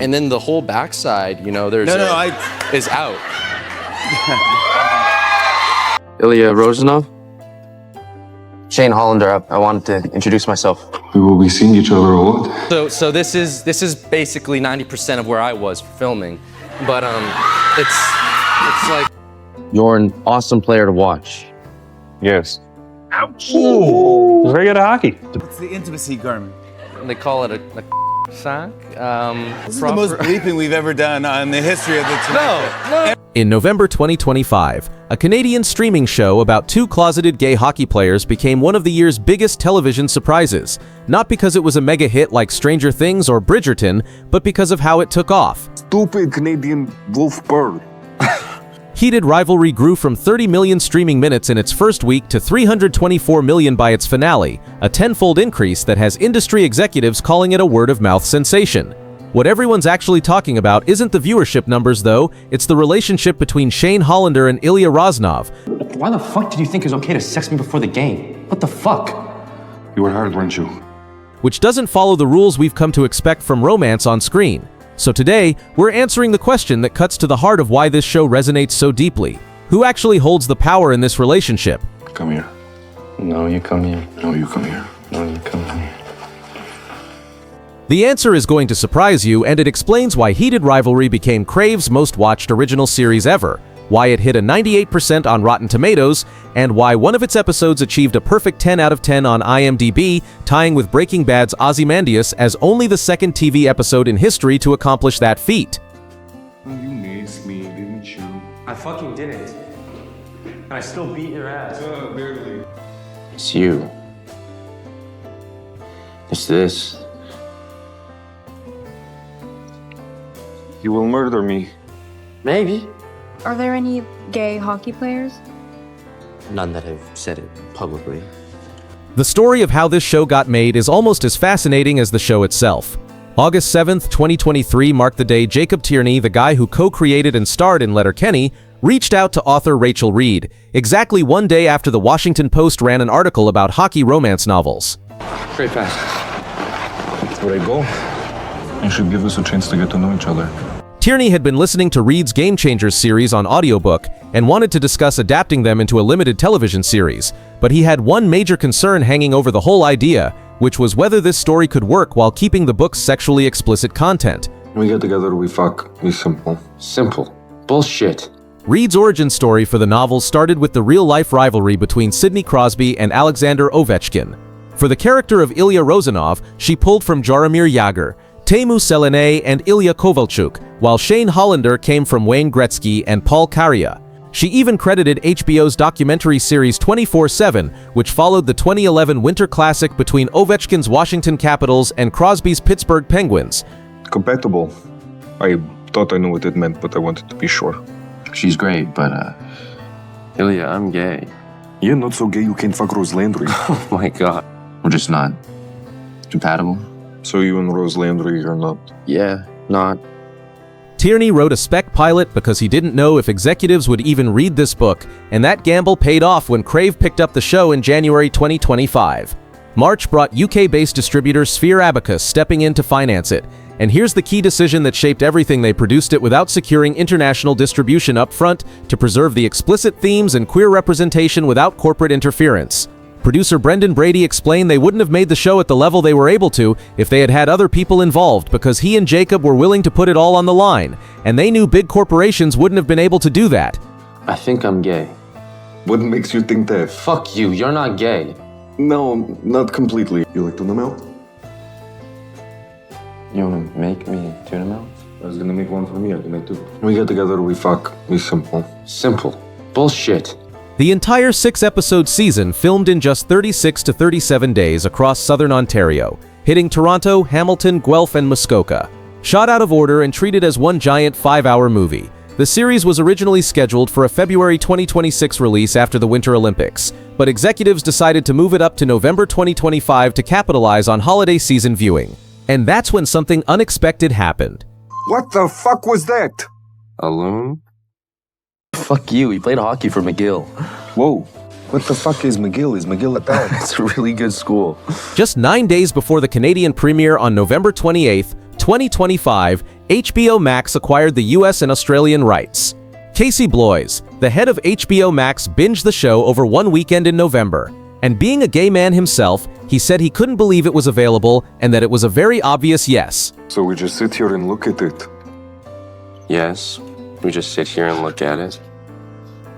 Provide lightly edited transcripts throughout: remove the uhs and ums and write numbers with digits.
And then the whole backside, you know, there's is out. Ilya, Rozanov. Shane Hollander. I wanted to introduce myself. We will be seeing each other a lot. So this is basically 90% of where I was for filming, but it's like You're an awesome player to watch. Yes. Ouch! Ooh. Very good at hockey. It's the intimacy garment. they call it a sack. This is the most bleeping we've ever done on the history of the Tonight Show. In November 2025, a Canadian streaming show about two closeted gay hockey players became one of the year's biggest television surprises, not because it was a mega hit like Stranger Things or Bridgerton, but because of how it took off. Stupid Canadian wolf bird. Heated Rivalry grew from 30 million streaming minutes in its first week to 324 million by its finale, a tenfold increase that has industry executives calling it a word-of-mouth sensation. What everyone's actually talking about isn't the viewership numbers, though, it's the relationship between Shane Hollander and Ilya Rozanov. Why the fuck did you think it was okay to sex me before the game? What the fuck? You were hard, weren't you? Which doesn't follow the rules we've come to expect from romance on screen. So today, we're answering the question that cuts to the heart of why this show resonates so deeply. Who actually holds the power in this relationship? Come here. No, you come here. No, you come here. No, you come here. The answer is going to surprise you, and it explains why Heated Rivalry became Crave's most watched original series ever, why it hit a 98% on Rotten Tomatoes, and why one of its episodes achieved a perfect 10 out of 10 on IMDb, tying with Breaking Bad's Ozymandias as only the second TV episode in history to accomplish that feat. You missed me, didn't you? I fucking didn't. And I still beat your ass. Barely. It's you. It's this. You will murder me. Maybe. Are there any gay hockey players? None that have said it publicly. The story of how this show got made is almost as fascinating as the show itself. August 7th, 2023 marked the day Jacob Tierney, the guy who co-created and starred in Letterkenny, reached out to author Rachel Reed, exactly one day after the Washington Post ran an article about hockey romance novels. Great pass. Where I go? You should give us a chance to get to know each other. Tierney had been listening to Reed's Game Changers series on audiobook and wanted to discuss adapting them into a limited television series, but he had one major concern hanging over the whole idea, which was whether this story could work while keeping the book's sexually explicit content. We get together, we fuck. Be simple. Simple. Bullshit. Reed's origin story for the novel started with the real-life rivalry between Sidney Crosby and Alexander Ovechkin. For the character of Ilya Rozanov, she pulled from Jaromir Jagr, Teemu Selanne, and Ilya Kovalchuk, while Shane Hollander came from Wayne Gretzky and Paul Kariya. She even credited HBO's documentary series 24/7, which followed the 2011 Winter Classic between Ovechkin's Washington Capitals and Crosby's Pittsburgh Penguins. Compatible. I thought I knew what it meant, but I wanted to be sure. She's great, but, Ilya, I'm gay. You're not so gay you can't fuck Rose Landry. Oh my god. We're just not compatible. So you and Rose Landry are not. Yeah, not. Tierney wrote a spec pilot because he didn't know if executives would even read this book, and that gamble paid off when Crave picked up the show in January 2025. March brought UK-based distributor Sphere Abacus stepping in to finance it, and here's the key decision that shaped everything: they produced it without securing international distribution up front to preserve the explicit themes and queer representation without corporate interference. Producer Brendan Brady explained they wouldn't have made the show at the level they were able to if they had had other people involved, because he and Jacob were willing to put it all on the line, and they knew big corporations wouldn't have been able to do that. I think I'm gay. What makes you think that? Fuck you, you're not gay. No, not completely. You like tuna melt? You wanna make me tuna melt? I was gonna make one for me, I can make two. We get together, we fuck. Be simple. Simple. Bullshit. The entire 6-episode season filmed in just 36 to 37 days across southern Ontario, hitting Toronto, Hamilton, Guelph, and Muskoka. Shot out of order and treated as one giant 5-hour movie, the series was originally scheduled for a February 2026 release after the Winter Olympics, but executives decided to move it up to November 2025 to capitalize on holiday season viewing. And that's when something unexpected happened. What the fuck was that? Alone? Fuck you, he played hockey for McGill. Whoa. What the fuck is McGill? Is McGill a town? It's a really good school. Just 9 days before the Canadian premiere on November 28th, 2025, HBO Max acquired the US and Australian rights. Casey Bloys, the head of HBO Max, binged the show over one weekend in November. And being a gay man himself, he said he couldn't believe it was available and that it was a very obvious yes. So we just sit here and look at it. Yes, we just sit here and look at it.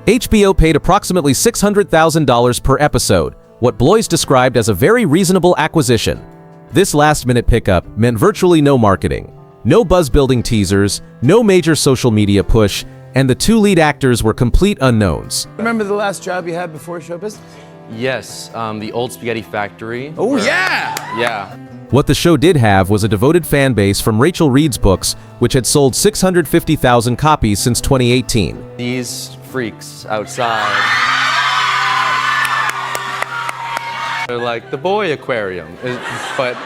HBO paid approximately $600,000 per episode, what Bloys described as a very reasonable acquisition. This last-minute pickup meant virtually no marketing, no buzz-building teasers, no major social media push, and the two lead actors were complete unknowns. Remember the last job you had before show business? Yes, the old spaghetti factory. Oh, yeah! Yeah. What the show did have was a devoted fan base from Rachel Reed's books, which had sold 650,000 copies since 2018. These freaks outside. They're like the boy aquarium, but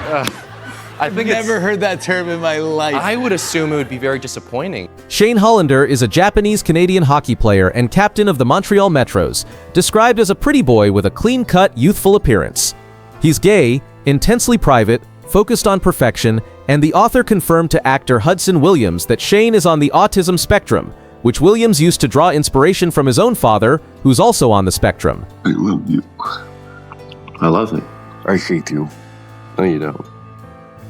I think Never heard that term in my life. I would assume it would be very disappointing. Shane Hollander is a Japanese-Canadian hockey player and captain of the Montreal Metros, described as a pretty boy with a clean-cut, youthful appearance. He's gay, intensely private, focused on perfection, and the author confirmed to actor Hudson Williams that Shane is on the autism spectrum, which Williams used to draw inspiration from his own father, who's also on the spectrum. I love you. I love it. I hate you. No, you don't.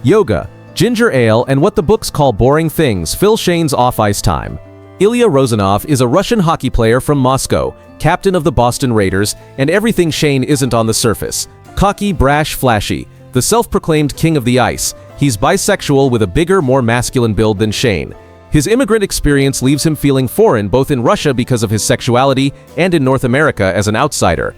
Yoga, ginger ale, and what the books call boring things fill Shane's off-ice time. Ilya Rozanov is a Russian hockey player from Moscow, captain of the Boston Raiders, and everything Shane isn't on the surface. Cocky, brash, flashy, the self-proclaimed king of the ice, he's bisexual with a bigger, more masculine build than Shane. His immigrant experience leaves him feeling foreign both in Russia because of his sexuality and in North America as an outsider.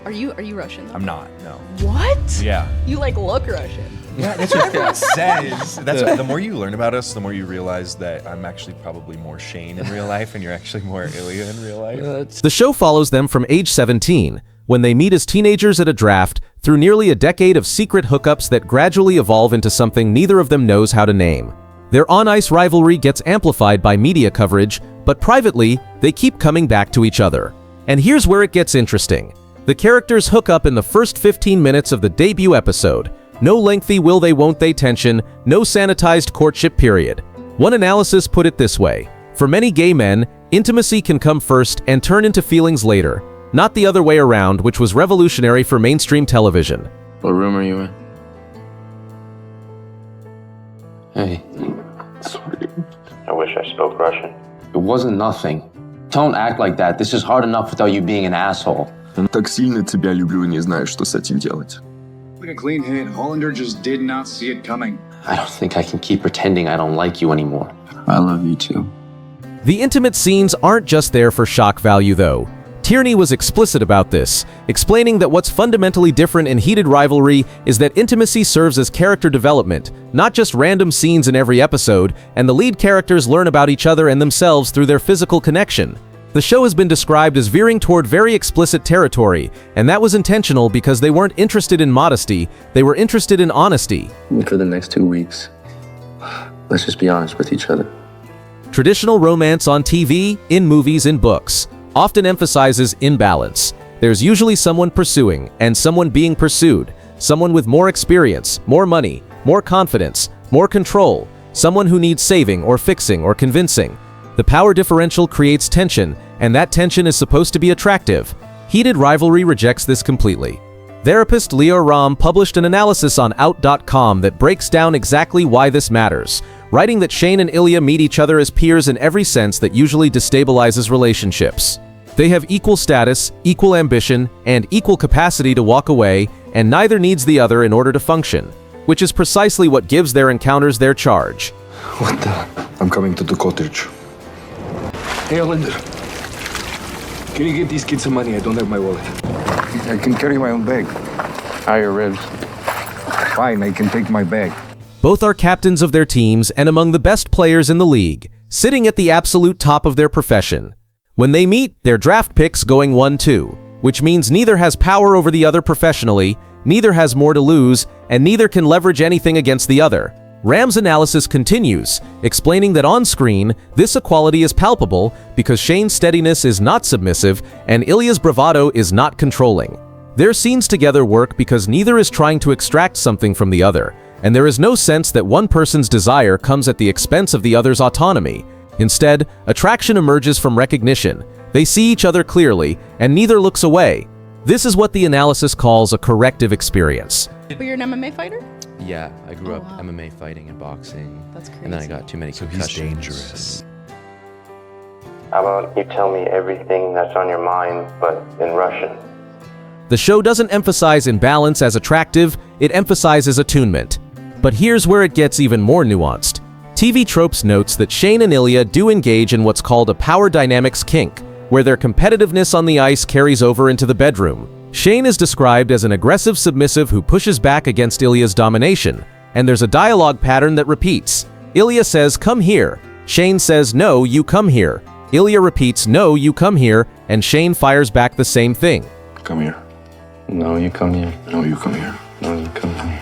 Are you Russian? I'm not, no. What? Yeah. You look Russian. Yeah, that's what it says. That's the more you learn about us, the more you realize that I'm actually probably more Shane in real life and you're actually more Ilya in real life. The show follows them from age 17, when they meet as teenagers at a draft, through nearly a decade of secret hookups that gradually evolve into something neither of them knows how to name. Their on-ice rivalry gets amplified by media coverage, but privately, they keep coming back to each other. And here's where it gets interesting. The characters hook up in the first 15 minutes of the debut episode. No lengthy will they won't they tension, no sanitized courtship period. One analysis put it this way: for many gay men, intimacy can come first and turn into feelings later, not the other way around, which was revolutionary for mainstream television. What room are you in? Hey. Sorry. I wish I spoke Russian. It wasn't nothing. Don't act like that. This is hard enough without you being an asshole. Так сильно тебя люблю, не знаю, что с этим делать. Like a clean hit, Hollander just did not see it coming. I don't think I can keep pretending I don't like you anymore. I love you too. The intimate scenes aren't just there for shock value, though. Tierney was explicit about this, explaining that what's fundamentally different in Heated Rivalry is that intimacy serves as character development, not just random scenes in every episode, and the lead characters learn about each other and themselves through their physical connection. The show has been described as veering toward very explicit territory, and that was intentional because they weren't interested in modesty, they were interested in honesty. For the next 2 weeks, let's just be honest with each other. Traditional romance on TV, in movies, in books, often emphasizes imbalance. There's usually someone pursuing and someone being pursued, someone with more experience, more money, more confidence, more control, someone who needs saving or fixing or convincing. The power differential creates tension, and that tension is supposed to be attractive. Heated Rivalry rejects this completely. Therapist Leo Ram published an analysis on Out.com that breaks down exactly why this matters, writing that Shane and Ilya meet each other as peers in every sense that usually destabilizes relationships. They have equal status, equal ambition, and equal capacity to walk away, and neither needs the other in order to function, which is precisely what gives their encounters their charge. What the? I'm coming to the cottage. Hey, Hollander. Can you give these kids some money? I don't have my wallet. I can carry my own bag. How are your ribs? Fine, I can take my bag. Both are captains of their teams and among the best players in the league, sitting at the absolute top of their profession. When they meet, they're draft picks going 1-2, which means neither has power over the other professionally, neither has more to lose, and neither can leverage anything against the other. Ram's analysis continues, explaining that on screen, this equality is palpable because Shane's steadiness is not submissive and Ilya's bravado is not controlling. Their scenes together work because neither is trying to extract something from the other, and there is no sense that one person's desire comes at the expense of the other's autonomy. Instead, attraction emerges from recognition. They see each other clearly, and neither looks away. This is what the analysis calls a corrective experience. But you're an MMA fighter? Yeah, I grew up MMA fighting and boxing. That's crazy. And then I got too many concussions. He's dangerous. How about you tell me everything that's on your mind, but in Russian? The show doesn't emphasize imbalance as attractive, it emphasizes attunement. But here's where it gets even more nuanced. TV Tropes notes that Shane and Ilya do engage in what's called a power dynamics kink, where their competitiveness on the ice carries over into the bedroom. Shane is described as an aggressive submissive who pushes back against Ilya's domination, and there's a dialogue pattern that repeats. Ilya says, "Come here." Shane says, "No, you come here." Ilya repeats, "No, you come here," and Shane fires back the same thing. Come here. No, you come here. No, you come here. No, you come here.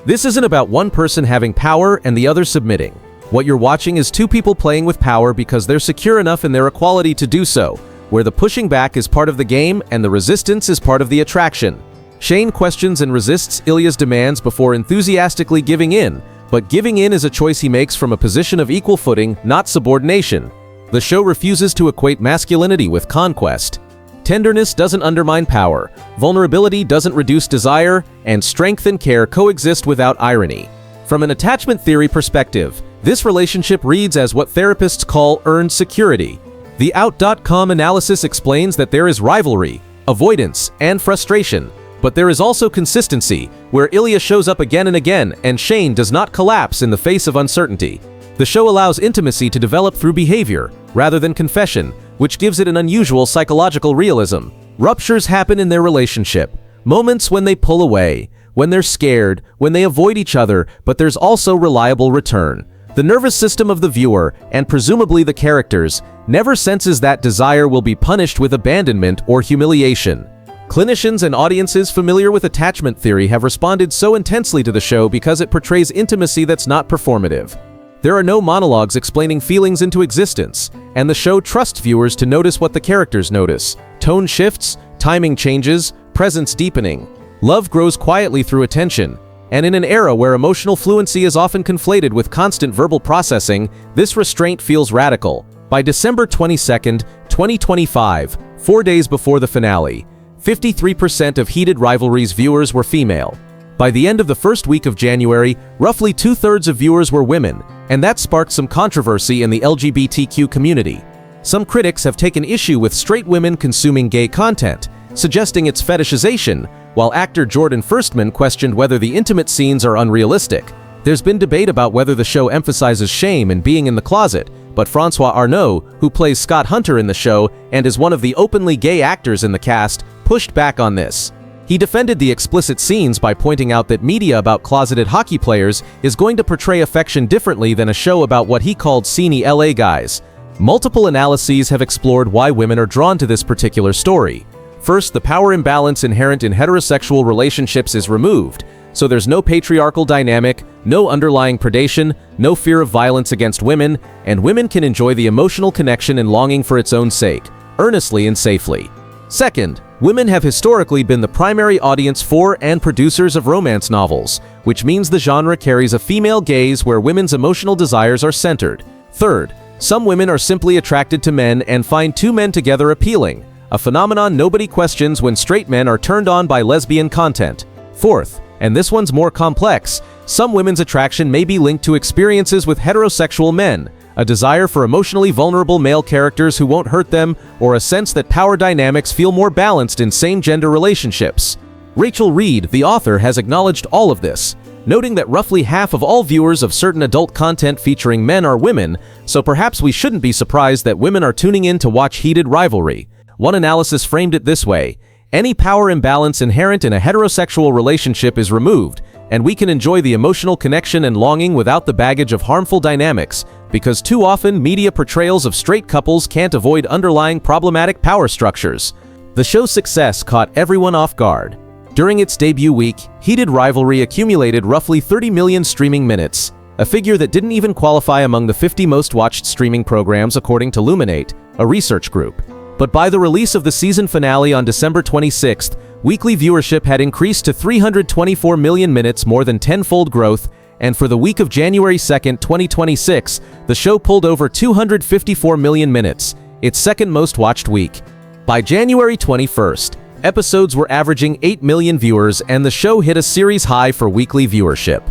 This isn't about one person having power and the other submitting. What you're watching is two people playing with power because they're secure enough in their equality to do so, where the pushing back is part of the game and the resistance is part of the attraction. Shane questions and resists Ilya's demands before enthusiastically giving in, but giving in is a choice he makes from a position of equal footing, not subordination. The show refuses to equate masculinity with conquest. Tenderness doesn't undermine power, vulnerability doesn't reduce desire, and strength and care coexist without irony. From an attachment theory perspective, this relationship reads as what therapists call earned security. The Out.com analysis explains that there is rivalry, avoidance, and frustration, but there is also consistency, where Ilya shows up again and again, and Shane does not collapse in the face of uncertainty. The show allows intimacy to develop through behavior, rather than confession, which gives it an unusual psychological realism. Ruptures happen in their relationship, moments when they pull away, when they're scared, when they avoid each other, but there's also reliable return. The nervous system of the viewer, and presumably the characters, never senses that desire will be punished with abandonment or humiliation. Clinicians and audiences familiar with attachment theory have responded so intensely to the show because it portrays intimacy that's not performative. There are no monologues explaining feelings into existence, and the show trusts viewers to notice what the characters notice. Tone shifts, timing changes, presence deepening. Love grows quietly through attention, and in an era where emotional fluency is often conflated with constant verbal processing, this restraint feels radical. By December 22, 2025, 4 days before the finale, 53% of Heated Rivalry's viewers were female. By the end of the first week of January, roughly 2/3 of viewers were women, and that sparked some controversy in the LGBTQ community. Some critics have taken issue with straight women consuming gay content, suggesting its fetishization, while actor Jordan Firstman questioned whether the intimate scenes are unrealistic. There's been debate about whether the show emphasizes shame and being in the closet, but Francois Arnault, who plays Scott Hunter in the show and is one of the openly gay actors in the cast, pushed back on this. He defended the explicit scenes by pointing out that media about closeted hockey players is going to portray affection differently than a show about what he called sceney LA guys. Multiple analyses have explored why women are drawn to this particular story. First, the power imbalance inherent in heterosexual relationships is removed, so there's no patriarchal dynamic, no underlying predation, no fear of violence against women, and women can enjoy the emotional connection and longing for its own sake, earnestly and safely. Second, women have historically been the primary audience for and producers of romance novels, which means the genre carries a female gaze where women's emotional desires are centered. Third, some women are simply attracted to men and find two men together appealing, a phenomenon nobody questions when straight men are turned on by lesbian content. Fourth, and this one's more complex, some women's attraction may be linked to experiences with heterosexual men, a desire for emotionally vulnerable male characters who won't hurt them, or a sense that power dynamics feel more balanced in same-gender relationships. Rachel Reed, the author, has acknowledged all of this, noting that roughly half of all viewers of certain adult content featuring men are women, so perhaps we shouldn't be surprised that women are tuning in to watch Heated Rivalry. One analysis framed it this way: any power imbalance inherent in a heterosexual relationship is removed, and we can enjoy the emotional connection and longing without the baggage of harmful dynamics, because too often media portrayals of straight couples can't avoid underlying problematic power structures. The show's success caught everyone off guard. During its debut week, Heated Rivalry accumulated roughly 30 million streaming minutes, a figure that didn't even qualify among the 50 most watched streaming programs according to Luminate, a research group. But by the release of the season finale on December 26th, weekly viewership had increased to 324 million minutes, more than tenfold growth, and for the week of January 2nd, 2026, the show pulled over 254 million minutes, its second most watched week. By January 21st, episodes were averaging 8 million viewers, and the show hit a series high for weekly viewership.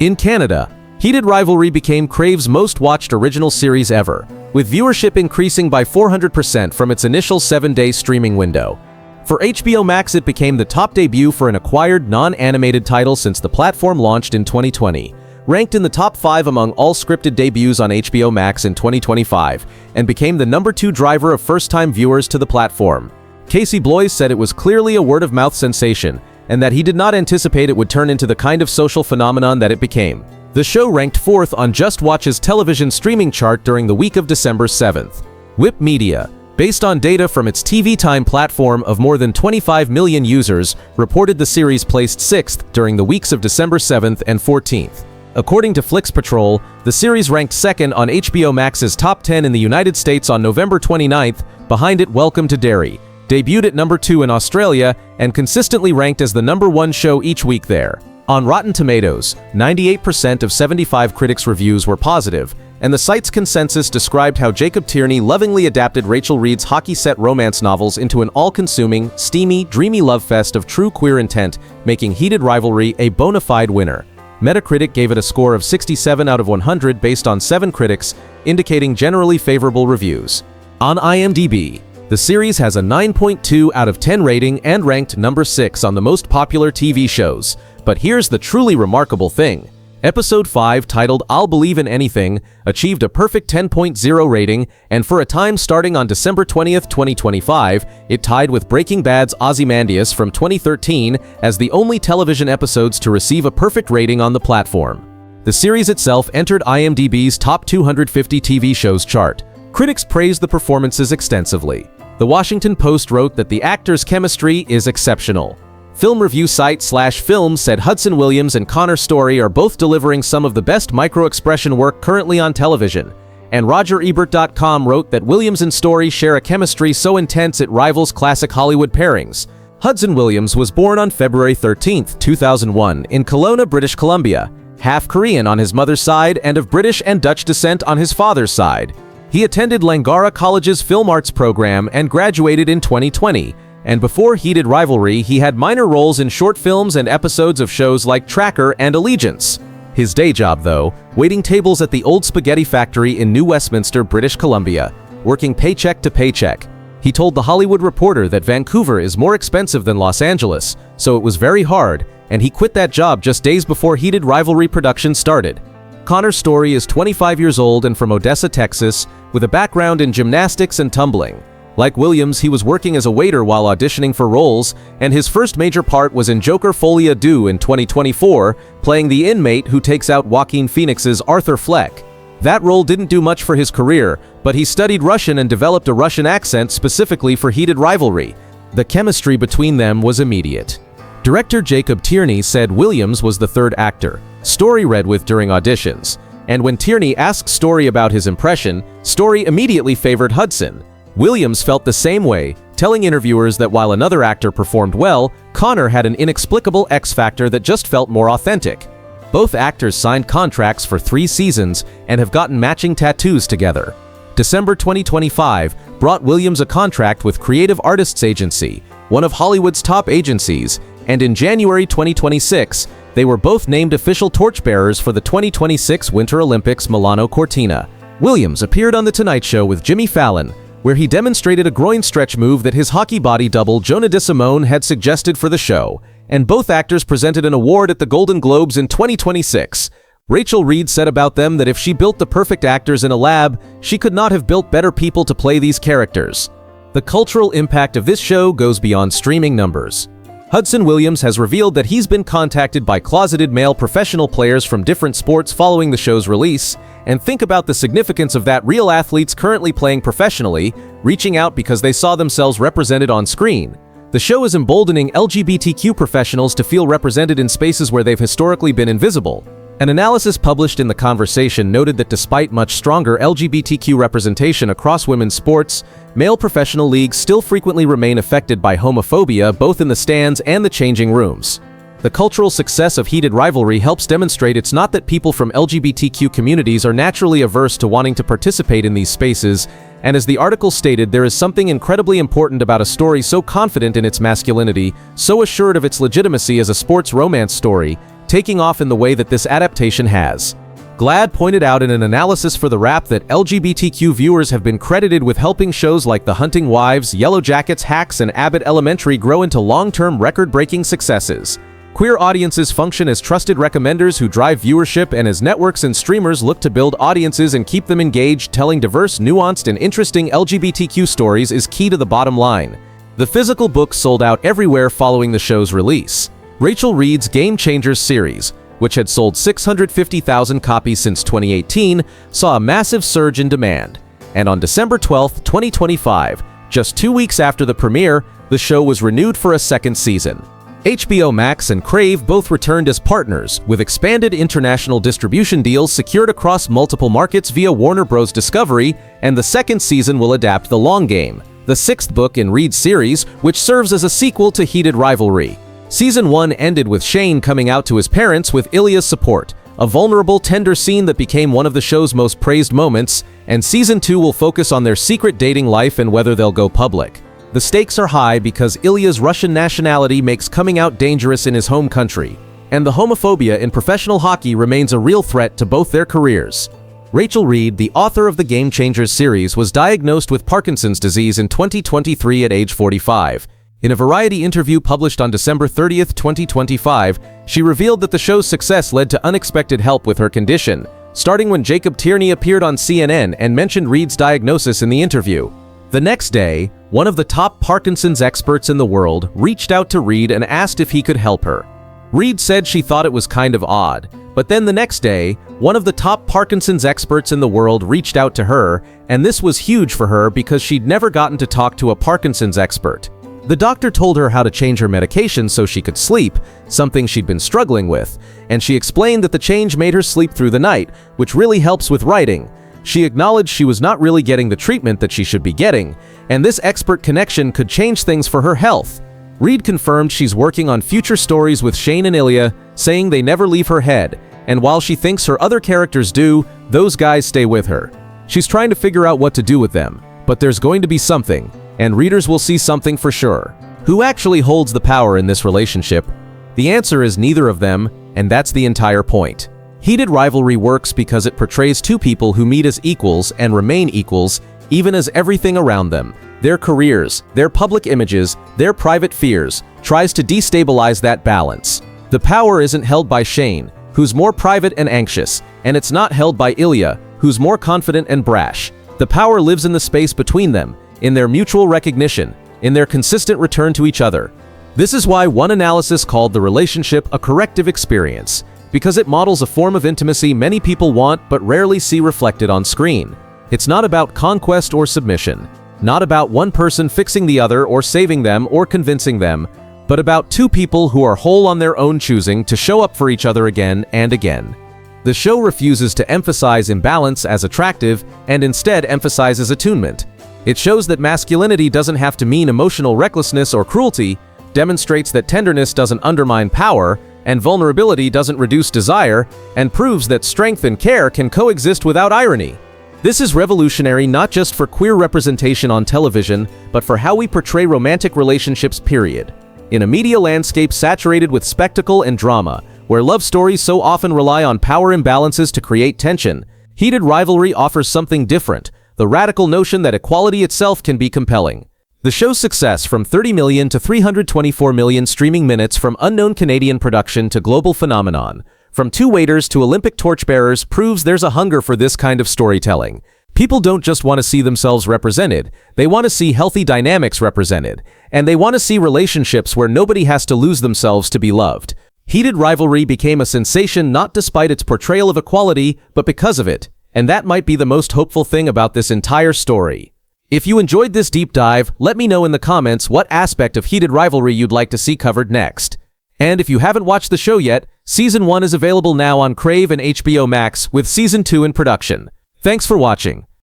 In Canada, Heated Rivalry became Crave's most watched original series ever, with viewership increasing by 400% from its initial 7-day streaming window. For HBO Max, it became the top debut for an acquired non-animated title since the platform launched in 2020, ranked in the top 5 among all scripted debuts on HBO Max in 2025, and became the number 2 driver of first-time viewers to the platform. Casey Bloys said it was clearly a word-of-mouth sensation, and that he did not anticipate it would turn into the kind of social phenomenon that it became. The show ranked 4th on Just Watch's television streaming chart during the week of December 7th. Whip Media, based on data from its TV Time platform of more than 25 million users, reported the series placed 6th during the weeks of December 7th and 14th. According to Flix Patrol, the series ranked 2nd on HBO Max's top 10 in the United States on November 29th, behind it Welcome to Derry, debuted at number 2 in Australia, and consistently ranked as the number 1 show each week there. On Rotten Tomatoes, 98% of 75 critics' reviews were positive, and the site's consensus described how Jacob Tierney lovingly adapted Rachel Reed's hockey-set romance novels into an all-consuming, steamy, dreamy love fest of true queer intent, making Heated Rivalry a bona fide winner. Metacritic gave it a score of 67 out of 100 based on 7 critics, indicating generally favorable reviews. On IMDb, the series has a 9.2 out of 10 rating and ranked number 6 on the most popular TV shows. But here's the truly remarkable thing. Episode 5, titled I'll Believe in Anything, achieved a perfect 10.0 rating, and for a time starting on December 20th, 2025, it tied with Breaking Bad's Ozymandias from 2013 as the only television episodes to receive a perfect rating on the platform. The series itself entered IMDb's top 250 TV shows chart. Critics praised the performances extensively. The Washington Post wrote that the actors' chemistry is exceptional. Film review site /Films said Hudson Williams and Connor Story are both delivering some of the best micro-expression work currently on television, and RogerEbert.com wrote that Williams and Story share a chemistry so intense it rivals classic Hollywood pairings. Hudson Williams was born on February 13, 2001, in Kelowna, British Columbia, half Korean on his mother's side and of British and Dutch descent on his father's side. He attended Langara College's Film Arts program and graduated in 2020. And before Heated Rivalry, he had minor roles in short films and episodes of shows like Tracker and Allegiance. His day job, though, waiting tables at the Old Spaghetti Factory in New Westminster, British Columbia, working paycheck to paycheck. He told The Hollywood Reporter that Vancouver is more expensive than Los Angeles, so it was very hard, and he quit that job just days before Heated Rivalry production started. Connor Story is 25 years old and from Odessa, Texas, with a background in gymnastics and tumbling. Like Williams, he was working as a waiter while auditioning for roles, and his first major part was in Joker Folie à Deux in 2024, playing the inmate who takes out Joaquin Phoenix's Arthur Fleck. That role didn't do much for his career, but he studied Russian and developed a Russian accent specifically for Heated Rivalry. The chemistry between them was immediate. Director Jacob Tierney said Williams was the third actor Story read with during auditions, and when Tierney asked Story about his impression, Story immediately favored Hudson. Williams felt the same way, telling interviewers that while another actor performed well, Connor had an inexplicable X factor that just felt more authentic. Both actors signed contracts for 3 seasons and have gotten matching tattoos together. December 2025 brought Williams a contract with Creative Artists Agency, one of Hollywood's top agencies, and in January 2026, they were both named official torchbearers for the 2026 Winter Olympics Milano Cortina. Williams appeared on The Tonight Show with Jimmy Fallon, where he demonstrated a groin stretch move that his hockey body double Jonah DeSimone had suggested for the show, and both actors presented an award at the Golden Globes in 2026. Rachel Reed said about them that if she built the perfect actors in a lab, she could not have built better people to play these characters. The cultural impact of this show goes beyond streaming numbers. Hudson Williams has revealed that he's been contacted by closeted male professional players from different sports following the show's release, and think about the significance of that, real athletes currently playing professionally, reaching out because they saw themselves represented on screen. The show is emboldening LGBTQ professionals to feel represented in spaces where they've historically been invisible. An analysis published in The Conversation noted that despite much stronger LGBTQ representation across women's sports, male professional leagues still frequently remain affected by homophobia both in the stands and the changing rooms. The cultural success of Heated Rivalry helps demonstrate it's not that people from LGBTQ communities are naturally averse to wanting to participate in these spaces, and as the article stated, there is something incredibly important about a story so confident in its masculinity, so assured of its legitimacy as a sports romance story, taking off in the way that this adaptation has. GLAAD pointed out in an analysis for The Wrap that LGBTQ viewers have been credited with helping shows like The Hunting Wives, Yellow Jackets, Hacks, and Abbott Elementary grow into long-term record-breaking successes. Queer audiences function as trusted recommenders who drive viewership, and as networks and streamers look to build audiences and keep them engaged, telling diverse, nuanced, and interesting LGBTQ stories is key to the bottom line. The physical book sold out everywhere following the show's release. Rachel Reed's Game Changers series, which had sold 650,000 copies since 2018, saw a massive surge in demand. And on December 12, 2025, just 2 weeks after the premiere, the show was renewed for a second season. HBO Max and Crave both returned as partners, with expanded international distribution deals secured across multiple markets via Warner Bros. Discovery, and the second season will adapt The Long Game, the sixth book in Reed's series, which serves as a sequel to Heated Rivalry. Season 1 ended with Shane coming out to his parents with Ilya's support, a vulnerable, tender scene that became one of the show's most praised moments, and Season 2 will focus on their secret dating life and whether they'll go public. The stakes are high because Ilya's Russian nationality makes coming out dangerous in his home country, and the homophobia in professional hockey remains a real threat to both their careers. Rachel Reed, the author of the Game Changers series, was diagnosed with Parkinson's disease in 2023 at age 45. In a Variety interview published on December 30, 2025, she revealed that the show's success led to unexpected help with her condition, starting when Jacob Tierney appeared on CNN and mentioned Reed's diagnosis in the interview. The next day, one of the top Parkinson's experts in the world reached out to Reed and asked if he could help her. Reed said she thought it was kind of odd, but then the next day, one of the top Parkinson's experts in the world reached out to her, and this was huge for her because she'd never gotten to talk to a Parkinson's expert. The doctor told her how to change her medication so she could sleep, something she'd been struggling with, and she explained that the change made her sleep through the night, which really helps with writing. She acknowledged she was not really getting the treatment that she should be getting, and this expert connection could change things for her health. Reed confirmed she's working on future stories with Shane and Ilya, saying they never leave her head, and while she thinks her other characters do, those guys stay with her. She's trying to figure out what to do with them, but there's going to be something, and readers will see something for sure. Who actually holds the power in this relationship? The answer is neither of them, and that's the entire point. Heated Rivalry works because it portrays two people who meet as equals and remain equals, even as everything around them, their careers, their public images, their private fears, tries to destabilize that balance. The power isn't held by Shane, who's more private and anxious, and it's not held by Ilya, who's more confident and brash. The power lives in the space between them, in their mutual recognition, in their consistent return to each other. This is why one analysis called the relationship a corrective experience, because it models a form of intimacy many people want but rarely see reflected on screen. It's not about conquest or submission, not about one person fixing the other or saving them or convincing them, but about two people who are whole on their own choosing to show up for each other again and again. The show refuses to emphasize imbalance as attractive and instead emphasizes attunement. It shows that masculinity doesn't have to mean emotional recklessness or cruelty, demonstrates that tenderness doesn't undermine power, and vulnerability doesn't reduce desire, and proves that strength and care can coexist without irony. This is revolutionary not just for queer representation on television, but for how we portray romantic relationships, period. In a media landscape saturated with spectacle and drama, where love stories so often rely on power imbalances to create tension, Heated Rivalry offers something different, the radical notion that equality itself can be compelling. The show's success, from 30 million to 324 million streaming minutes, from unknown Canadian production to global phenomenon, from two waiters to Olympic torchbearers, proves there's a hunger for this kind of storytelling. People don't just want to see themselves represented, they want to see healthy dynamics represented, and they want to see relationships where nobody has to lose themselves to be loved. Heated Rivalry became a sensation not despite its portrayal of equality, but because of it, and that might be the most hopeful thing about this entire story. If you enjoyed this deep dive, let me know in the comments what aspect of Heated Rivalry you'd like to see covered next. And if you haven't watched the show yet, Season 1 is available now on Crave and HBO Max, with Season 2 in production. Thanks for watching.